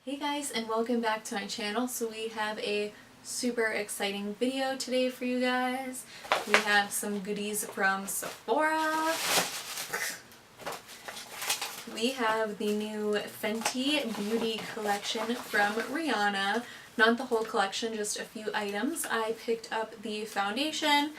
Hey guys, and welcome back to my channel. So we have a super exciting video today for you guys. We have some goodies from Sephora. We have the new Fenty beauty collection from Rihanna. Not the whole collection, just a few items. I picked up the foundation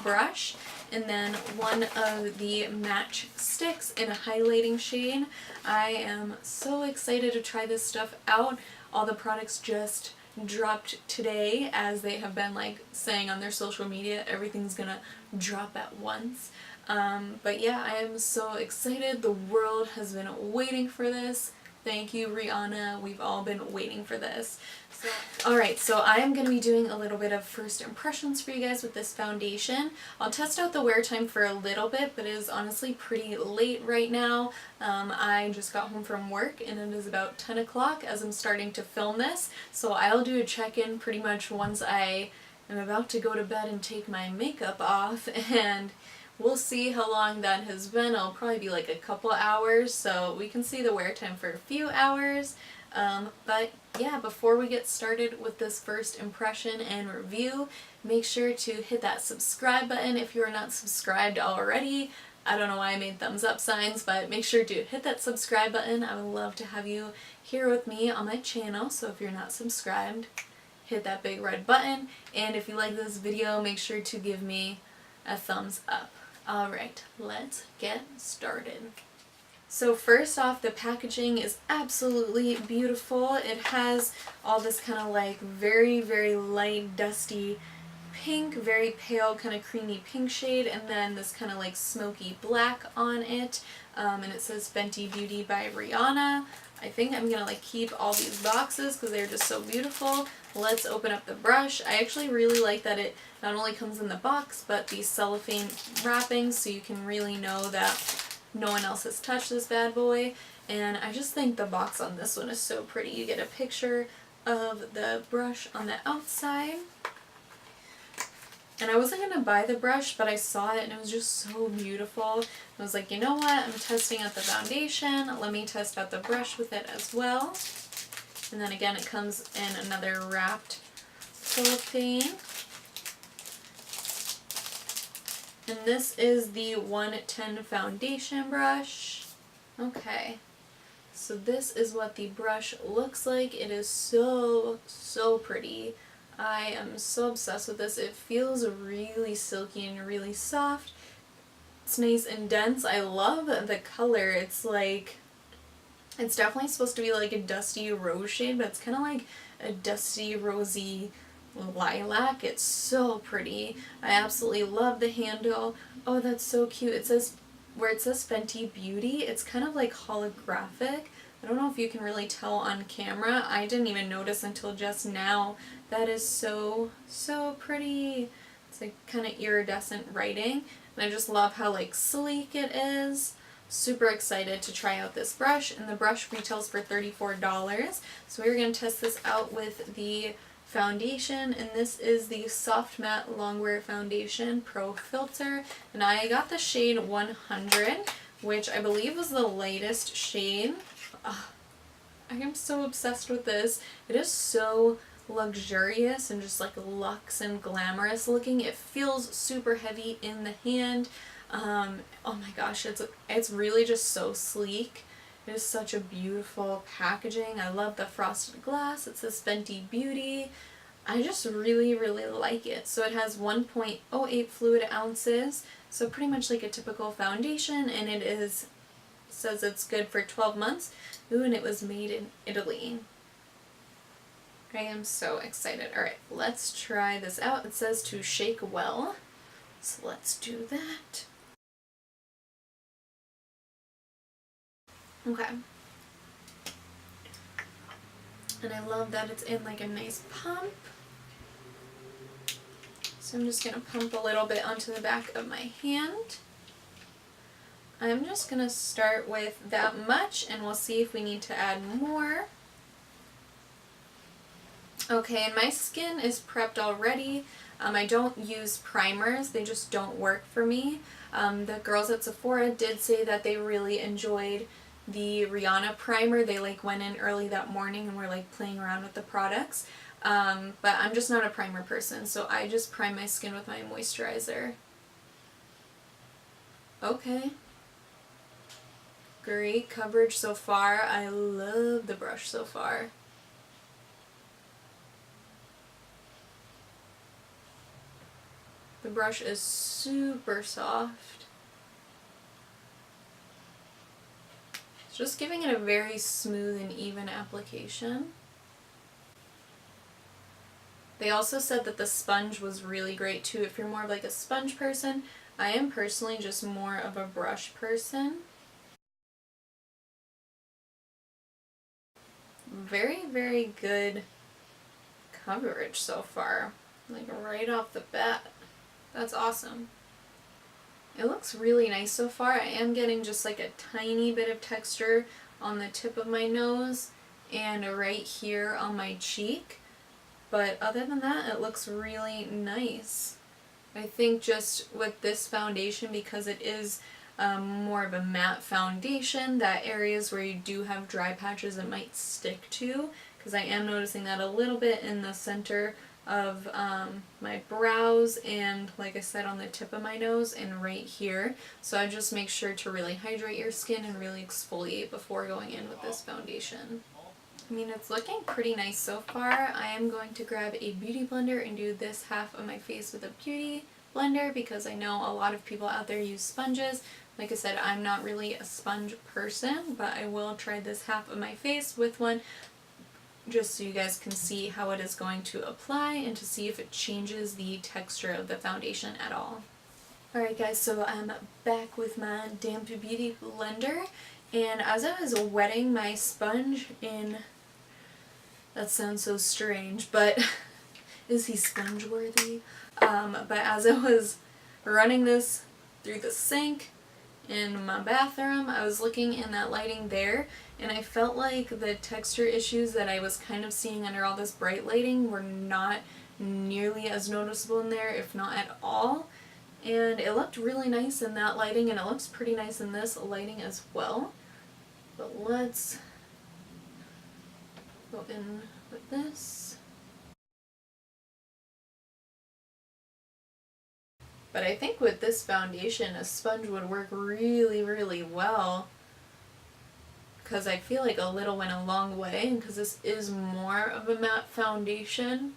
brush, and then one of the Matchsticks in a highlighting shade. I am so excited to try this stuff out. All the products just dropped today, as they have been saying on their social media, everything's gonna drop at once. But yeah, I am so excited. The world has been waiting for this. Thank you, Rihanna. We've all been waiting for this. Alright, so I am going to be doing a little bit of first impressions for you guys with this foundation. I'll test out the wear time for a little bit, but it is honestly pretty late right now. I just got home from work and it is about 10 o'clock as I'm starting to film this. So I'll do a check-in pretty much once I am about to go to bed and take my makeup off, and we'll see how long that has been. It'll probably be like a couple hours, so we can see the wear time for a few hours. But yeah, before we get started with this first impression and review, make sure to hit that subscribe button if you are not subscribed already. I don't know why I made thumbs up signs, but make sure to hit that subscribe button. I would love to have you here with me on my channel, so if you're not subscribed, hit that big red button. And if you like this video, make sure to give me a thumbs up. Alright, let's get started. So first off, the packaging is absolutely beautiful. It has all this kind of very, very light, dusty pink, very pale, kind of creamy pink shade, and then this kind of smoky black on it. And it says Fenty Beauty by Rihanna. I think I'm going to keep all these boxes because they're just so beautiful. Let's open up the brush. I actually really like that it not only comes in the box, but the cellophane wrapping, so you can really know that no one else has touched this bad boy. And I just think the box on this one is so pretty. You get a picture of the brush on the outside. And I wasn't going to buy the brush, but I saw it and it was just so beautiful. I was like, you know what, I'm testing out the foundation. Let me test out the brush with it as well. And then again, it comes in another wrapped cellophane. And this is the 110 foundation brush. Okay, so this is what the brush looks like. It is so, so pretty. I am so obsessed with this. It feels really silky and really soft. It's nice and dense. I love the color. It's it's definitely supposed to be a dusty rose shade, but it's kind of a dusty, rosy lilac. It's so pretty. I absolutely love the handle. Oh, that's so cute. It says, where it says Fenty Beauty, it's kind of holographic. I don't know if you can really tell on camera. I didn't even notice until just now. That is so, so pretty. It's kind of iridescent writing. And I just love how sleek it is. Super excited to try out this brush. And the brush retails for $34. So we're going to test this out with the foundation. And this is the Soft Matte Longwear Foundation Pro Filter. And I got the shade 100, which I believe was the lightest shade. I am so obsessed with this. It is so luxurious and just luxe and glamorous looking. It feels super heavy in the hand. Oh my gosh, it's really just so sleek. It is such a beautiful packaging. I love the frosted glass. It says Fenty Beauty. I just really, really like it. So it has 1.08 fluid ounces, so pretty much like a typical foundation, and it says it's good for 12 months. Ooh, and it was made in Italy. I am so excited. Alright, let's try this out. It says to shake well, so let's do that. Okay. And I love that it's in a nice pump. So I'm just going to pump a little bit onto the back of my hand. I'm just going to start with that much, and we'll see if we need to add more. Okay, and my skin is prepped already. I don't use primers. They just don't work for me. The girls at Sephora did say that they really enjoyed the Rihanna primer. They like went in early that morning and were like playing around with the products. But I'm just not a primer person, so I just prime my skin with my moisturizer. Okay. Great coverage so far. I love the brush so far. The brush is super soft. It's just giving it a very smooth and even application. They also said that the sponge was really great too if you're more of like a sponge person. I am personally just more of a brush person. Very, very good coverage so far. Like right off the bat. That's awesome. It looks really nice so far. I am getting just like a tiny bit of texture on the tip of my nose and right here on my cheek. But other than that, it looks really nice. I think just with this foundation, because it is more of a matte foundation, that areas where you do have dry patches it might stick to, because I am noticing that a little bit in the center of my brows and, like I said, on the tip of my nose and right here. So I just make sure to really hydrate your skin and really exfoliate before going in with this foundation. I mean, it's looking pretty nice so far. I am going to grab a beauty blender and do this half of my face with a beauty blender because I know a lot of people out there use sponges. Like I said, I'm not really a sponge person, but I will try this half of my face with one just so you guys can see how it is going to apply and to see if it changes the texture of the foundation at all. Alright guys, so I'm back with my damp beauty blender, and as I was wetting my sponge in, that sounds so strange, but is he sponge worthy? But as I was running this through the sink in my bathroom, I was looking in that lighting there, and I felt like the texture issues that I was kind of seeing under all this bright lighting were not nearly as noticeable in there, if not at all. And it looked really nice in that lighting, and it looks pretty nice in this lighting as well. But let's go in with this. But I think with this foundation, a sponge would work really, really well, because I feel like a little went a long way, and because this is more of a matte foundation,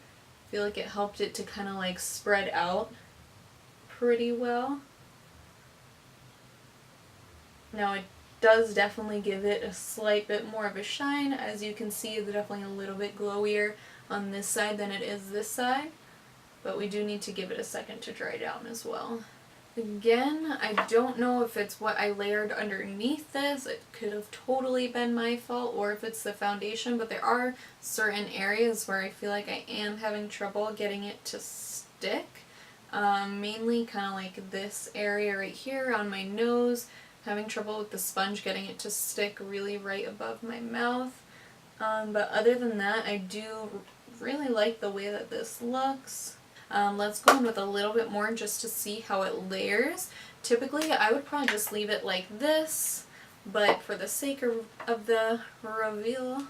I feel like it helped it to kind of like spread out pretty well. Now it does definitely give it a slight bit more of a shine. As you can see, it's definitely a little bit glowier on this side than it is this side, but we do need to give it a second to dry down as well. Again, I don't know if it's what I layered underneath this. It could have totally been my fault, or if it's the foundation, but there are certain areas where I feel like I am having trouble getting it to stick. Mainly kind of like this area right here on my nose, having trouble with the sponge getting it to stick really right above my mouth. But other than that, I do really like the way that this looks. Let's go in with a little bit more just to see how it layers. Typically, I would probably just leave it like this, but for the sake of the reveal,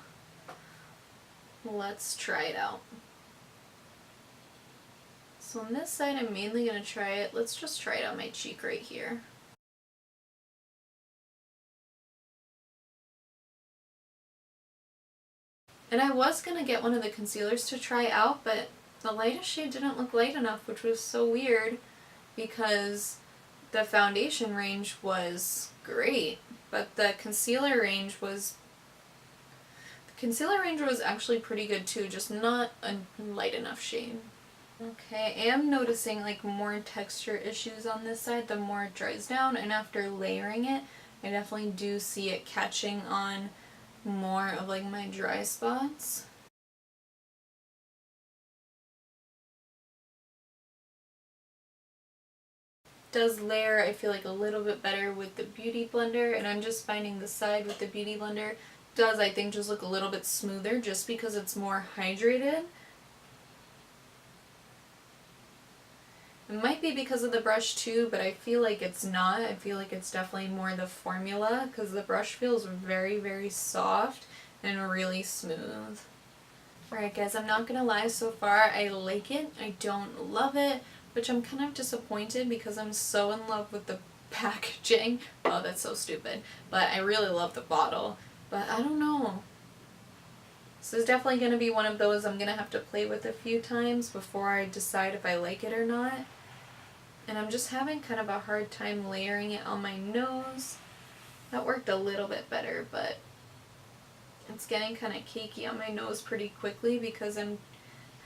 let's try it out. So on this side, I'm mainly going to try it. Let's just try it on my cheek right here. And I was going to get one of the concealers to try out, but the lightest shade didn't look light enough, which was so weird because the foundation range was great, but the concealer range was actually pretty good too, just not a light enough shade. Okay, I am noticing like more texture issues on this side the more it dries down, and after layering it, I definitely do see it catching on more of like my dry spots. Does layer, I feel like, a little bit better with the Beauty Blender, and I'm just finding the side with the Beauty Blender does, I think, just look a little bit smoother just because it's more hydrated. It might be because of the brush too, but I feel like it's not. I feel like it's definitely more the formula because the brush feels very, very soft and really smooth. Alright guys, I'm not gonna lie, so far I like it. I don't love it, which I'm kind of disappointed because I'm so in love with the packaging. Oh, that's so stupid. But I really love the bottle. But I don't know. This is definitely going to be one of those I'm going to have to play with a few times before I decide if I like it or not. And I'm just having kind of a hard time layering it on my nose. That worked a little bit better, but it's getting kind of cakey on my nose pretty quickly because I'm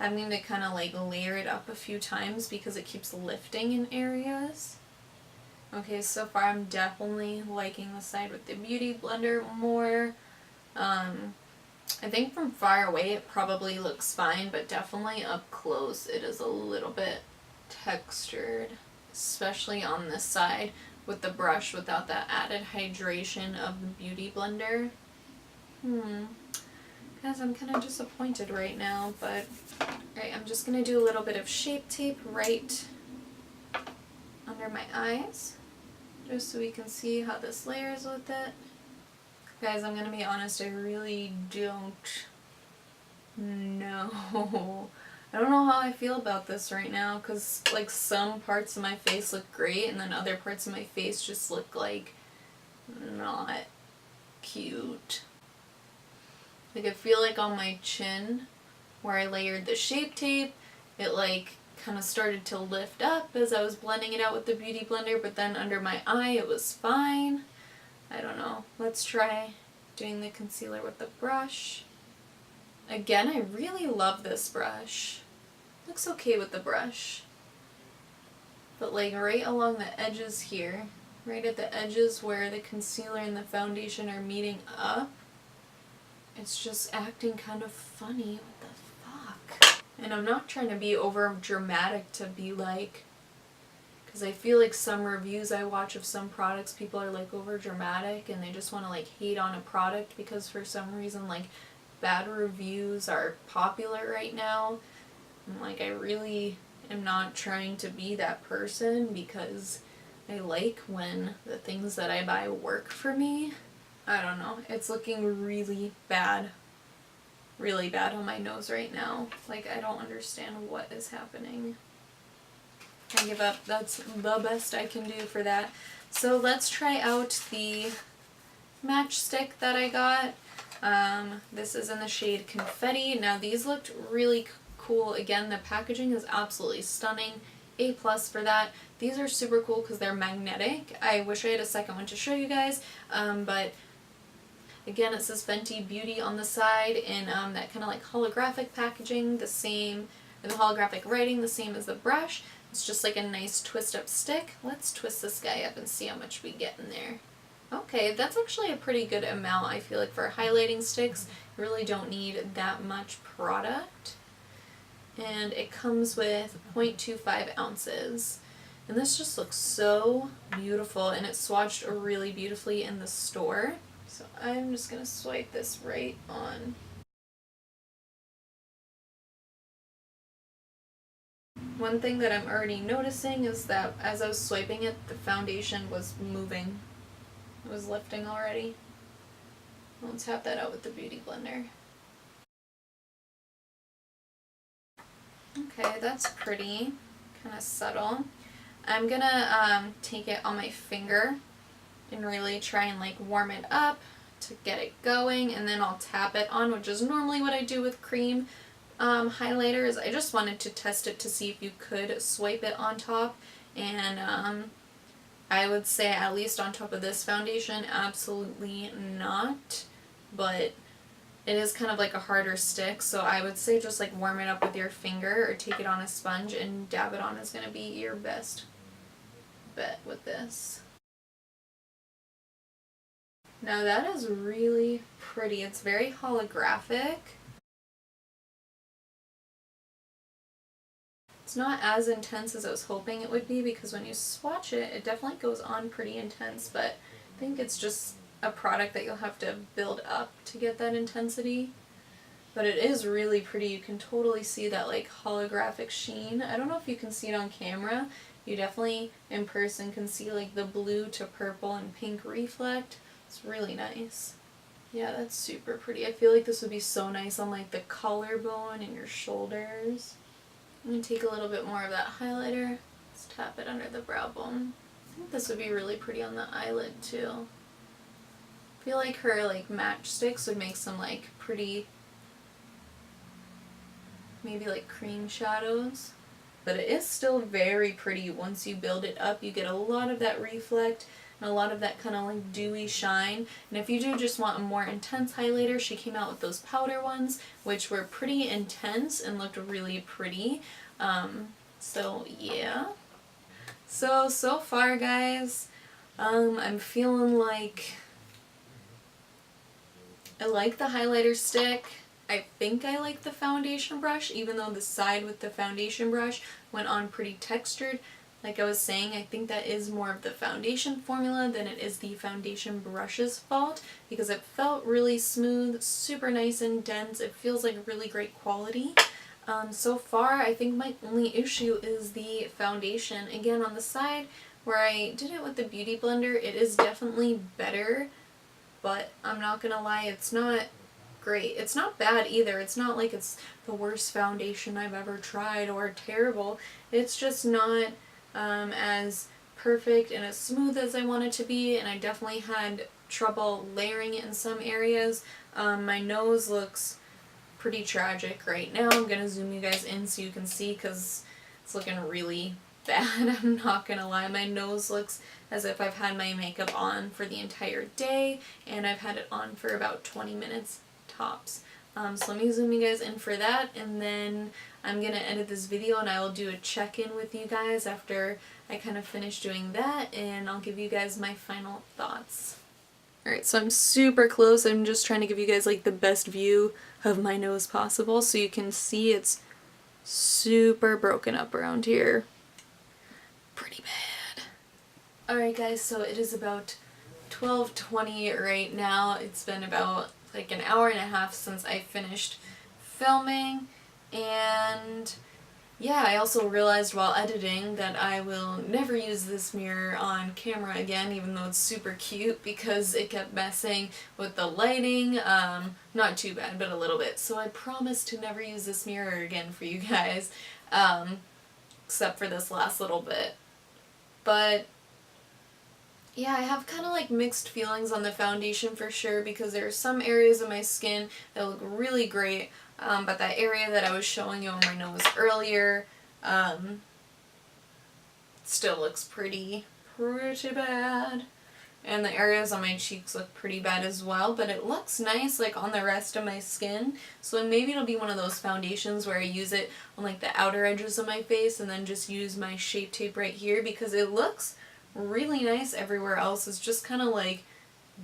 having to kind of like layer it up a few times because it keeps lifting in areas. Okay, so far I'm definitely liking the side with the Beauty Blender more. I think from far away it probably looks fine, but definitely up close it is a little bit textured, especially on this side with the brush without that added hydration of the Beauty Blender. Guys, I'm kind of disappointed right now, but alright, I'm just going to do a little bit of Shape Tape right under my eyes, just so we can see how this layers with it. Guys, I'm gonna be honest, I really don't know. I don't know how I feel about this right now, because like some parts of my face look great and then other parts of my face just look like not cute. Like I feel like on my chin where I layered the Shape Tape, it like kind of started to lift up as I was blending it out with the Beauty Blender, but then under my eye it was fine. I don't know. Let's try doing the concealer with the brush. Again, I really love this brush. Looks okay with the brush. But like right along the edges here, right at the edges where the concealer and the foundation are meeting up, it's just acting kind of funny. What the fuck? And I'm not trying to be over dramatic to be like, because I feel like some reviews I watch of some products, people are like over dramatic and they just want to like hate on a product because for some reason like bad reviews are popular right now. And like I really am not trying to be that person because I like when the things that I buy work for me. I don't know. It's looking really bad. Really bad on my nose right now. Like I don't understand what is happening. I give up. That's the best I can do for that. So let's try out the Matchstick that I got. This is in the shade Confetti. Now these looked really cool. Again, the packaging is absolutely stunning. A+ for that. These are super cool because they're magnetic. I wish I had a second one to show you guys, but again, it says Fenty Beauty on the side in that kind of like holographic packaging, the same, or the holographic writing, the same as the brush. It's just like a nice twist up stick. Let's twist this guy up and see how much we get in there. Okay, that's actually a pretty good amount. I feel like for highlighting sticks, you really don't need that much product. And it comes with 0.25 ounces. And this just looks so beautiful, and it's swatched really beautifully in the store. So I'm just going to swipe this right on. One thing that I'm already noticing is that as I was swiping it, the foundation was moving. It was lifting already. Let's tap that out with the Beauty Blender. Okay, that's pretty. Kind of subtle. I'm gonna take it on my finger and really try and like warm it up to get it going, and then I'll tap it on, which is normally what I do with cream highlighters. I just wanted to test it to see if you could swipe it on top, and I would say at least on top of this foundation, absolutely not, but it is kind of like a harder stick, so I would say just like warm it up with your finger or take it on a sponge and dab it on is going to be your best bet with this. Now that is really pretty. It's very holographic. It's not as intense as I was hoping it would be because when you swatch it, it definitely goes on pretty intense, but I think it's just a product that you'll have to build up to get that intensity. But it is really pretty. You can totally see that like holographic sheen. I don't know if you can see it on camera. You definitely in person can see like the blue to purple and pink reflect. It's really nice. Yeah, that's super pretty. I feel like this would be so nice on like the collarbone and your shoulders. I'm going to take a little bit more of that highlighter. Let's tap it under the brow bone. I think this would be really pretty on the eyelid too. I feel like her like Matchsticks would make some like pretty, maybe like cream shadows. But it is still very pretty once you build it up. You get a lot of that reflect and a lot of that kind of like dewy shine. And if you do just want a more intense highlighter, she came out with those powder ones, which were pretty intense and looked really pretty. So yeah. So far guys, I'm feeling like I like the highlighter stick. I think I like the foundation brush, even though the side with the foundation brush went on pretty textured. Like I was saying, I think that is more of the foundation formula than it is the foundation brush's fault, because it felt really smooth, super nice and dense. It feels like really great quality. So far, I think my only issue is the foundation. Again, on the side where I did it with the Beauty Blender, it is definitely better, but I'm not gonna lie, it's not great. It's not bad either. It's not like it's the worst foundation I've ever tried or terrible. It's just not as perfect and as smooth as I want it to be, and I definitely had trouble layering it in some areas. My nose looks pretty tragic right now. I'm gonna zoom you guys in so you can see, because it's looking really bad. I'm not gonna lie. My nose looks as if I've had my makeup on for the entire day, and I've had it on for about 20 minutes tops. So let me zoom you guys in for that, and then I'm gonna edit this video and I will do a check-in with you guys after I kind of finish doing that, and I'll give you guys my final thoughts. Alright, so I'm super close. I'm just trying to give you guys like the best view of my nose possible, so you can see it's super broken up around here. Pretty bad. Alright guys, so it is about 12:20 right now. It's been about like an hour and a half since I finished filming, and yeah, I also realized while editing that I will never use this mirror on camera again, even though it's super cute, because it kept messing with the lighting. Not too bad, but a little bit. So I promise to never use this mirror again for you guys, except for this last little bit. But yeah, I have kind of like mixed feelings on the foundation for sure, because there are some areas of my skin that look really great, but that area that I was showing you on my nose earlier still looks pretty bad. And the areas on my cheeks look pretty bad as well, but it looks nice like on the rest of my skin. So maybe it'll be one of those foundations where I use it on like the outer edges of my face and then just use my Shape Tape right here, because it looks really nice everywhere else. It's just kind of like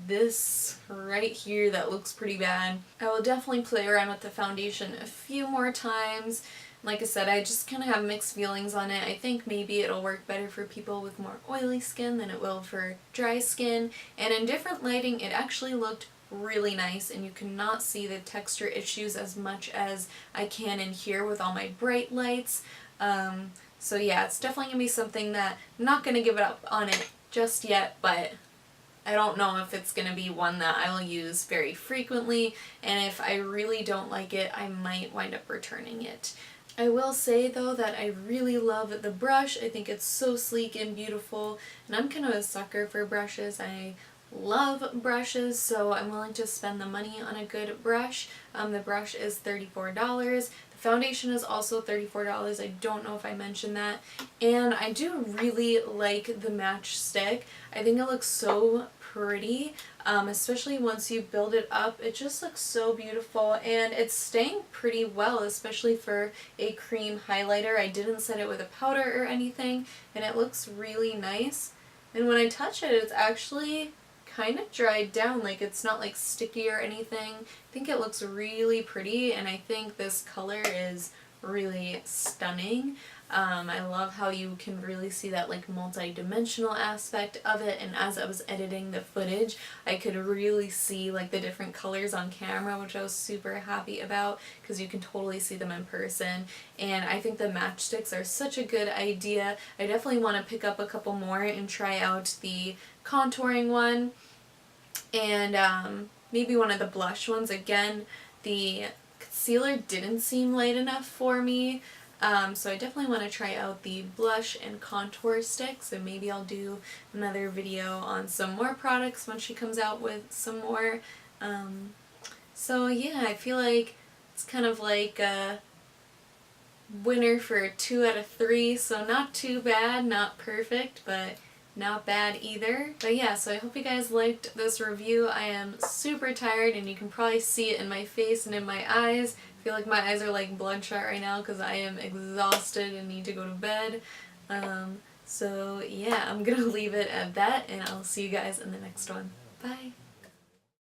this right here that looks pretty bad. I will definitely play around with the foundation a few more times. Like I said, I just kind of have mixed feelings on it. I think maybe it'll work better for people with more oily skin than it will for dry skin, and in different lighting it actually looked really nice, and you cannot see the texture issues as much as I can in here with all my bright lights. So yeah, it's definitely going to be something that I'm not going to give it up on it just yet, but I don't know if it's going to be one that I will use very frequently, and if I really don't like it, I might wind up returning it. I will say though that I really love the brush. I think it's so sleek and beautiful, and I'm kind of a sucker for brushes. I love brushes, so I'm willing to spend the money on a good brush. The brush is $34. The foundation is also $34. I don't know if I mentioned that. And I do really like the Matchstick. I think it looks so pretty, especially once you build it up. It just looks so beautiful, and it's staying pretty well, especially for a cream highlighter. I didn't set it with a powder or anything, and it looks really nice. And when I touch it, it's actually kind of dried down, like it's not like sticky or anything. I think it looks really pretty, and I think this color is really stunning. I love how you can really see that like multi-dimensional aspect of it, and as I was editing the footage I could really see like the different colors on camera, which I was super happy about because you can totally see them in person. And I think the matchsticks are such a good idea. I definitely want to pick up a couple more and try out the contouring one and maybe one of the blush ones. Again, the concealer didn't seem light enough for me. So I definitely want to try out the blush and contour sticks, and maybe I'll do another video on some more products when she comes out with some more. So yeah, I feel like it's kind of like a winner for 2 out of 3, so not too bad, not perfect, but not bad either. But yeah, so I hope you guys liked this review. I am super tired and you can probably see it in my face and in my eyes. I feel like my eyes are like bloodshot right now because I am exhausted and need to go to bed. So yeah, I'm gonna leave it at that and I'll see you guys in the next one. Bye!